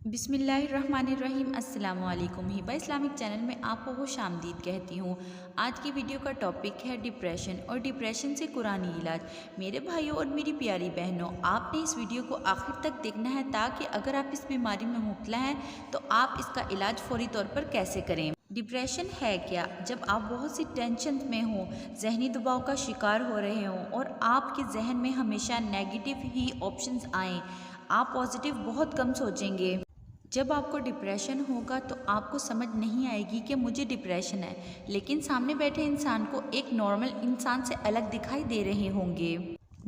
बिस्मिल्लाहिर्रहमानिर्रहीम। अस्सलाम वालेकुम। हिबा इस्लामिक चैनल में आपको खुश आमदीद कहती हूँ। आज की वीडियो का टॉपिक है डिप्रेशन और डिप्रेशन से कुरानी इलाज। मेरे भाइयों और मेरी प्यारी बहनों, आपने इस वीडियो को आखिर तक देखना है ताकि अगर आप इस बीमारी में मुब्तला हैं तो आप इसका इलाज फौरी तौर पर कैसे करें। डिप्रेशन है क्या? जब आप बहुत सी टेंशन में हो, जहनी दबाव का शिकार हो रहे हों और आपके जहन में हमेशा नेगेटिव ही ऑप्शंस आएँ, आप पॉजिटिव बहुत कम सोचेंगे। जब आपको डिप्रेशन होगा तो आपको समझ नहीं आएगी कि मुझे डिप्रेशन है, लेकिन सामने बैठे इंसान को एक नॉर्मल इंसान से अलग दिखाई दे रहे होंगे।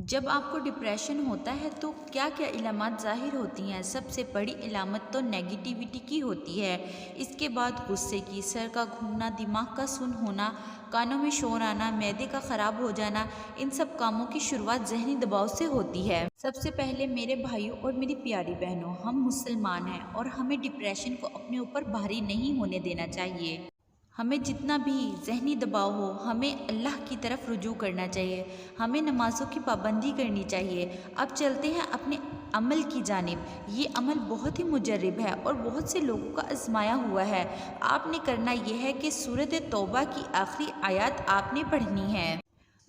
जब आपको डिप्रेशन होता है तो क्या क्या इलामत ज़ाहिर होती हैं? सबसे बड़ी इलामत तो नेगेटिविटी की होती है। इसके बाद गुस्से की, सर का घूमना, दिमाग का सुन होना, कानों में शोर आना, मैदे का ख़राब हो जाना, इन सब कामों की शुरुआत जहनी दबाव से होती है। सबसे पहले मेरे भाइयों और मेरी प्यारी बहनों, हम मुसलमान हैं और हमें डिप्रेशन को अपने ऊपर भारी नहीं होने देना चाहिए। हमें जितना भी जहनी दबाव हो, हमें अल्लाह की तरफ रुजू करना चाहिए, हमें नमाज़ों की पाबंदी करनी चाहिए। अब चलते हैं अपने अमल की जानिब। ये अमल बहुत ही मुजर्रब है और बहुत से लोगों का आजमाया हुआ है। आपने करना यह है कि सूरत तौबा की आखिरी आयत आपने पढ़नी है।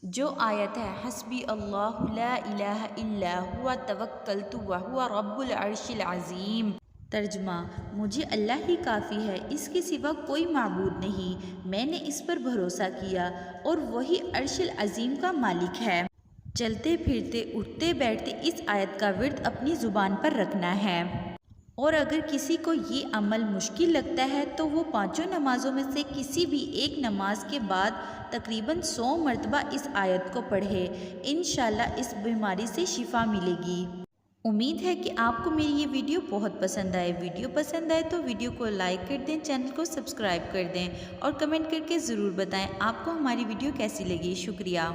जो आयत है, हस्बी अल्लाहु ला इलाहा इल्ला हुवा तवक्कलतु व हुवा रब्बुल अर्शिल अज़ीम। तर्जमा: मुझे अल्लाह ही काफ़ी है, इसके सिवा कोई माबूद नहीं। मैंने इस पर भरोसा किया और वही अर्शिल अज़ीम का मालिक है। चलते फिरते, उठते बैठते इस आयत का विर्द अपनी ज़ुबान पर रखना है। और अगर किसी को ये अमल मुश्किल लगता है तो वो पांचों नमाज़ों में से किसी भी एक नमाज के बाद तकरीबन 100 मरतबा इस आयत को पढ़े। इंशाल्लाह इस बीमारी से शिफा मिलेगी। उम्मीद है कि आपको मेरी ये वीडियो बहुत पसंद आए। वीडियो पसंद आए तो वीडियो को लाइक कर दें, चैनल को सब्सक्राइब कर दें और कमेंट करके ज़रूर बताएं आपको हमारी वीडियो कैसी लगी। शुक्रिया।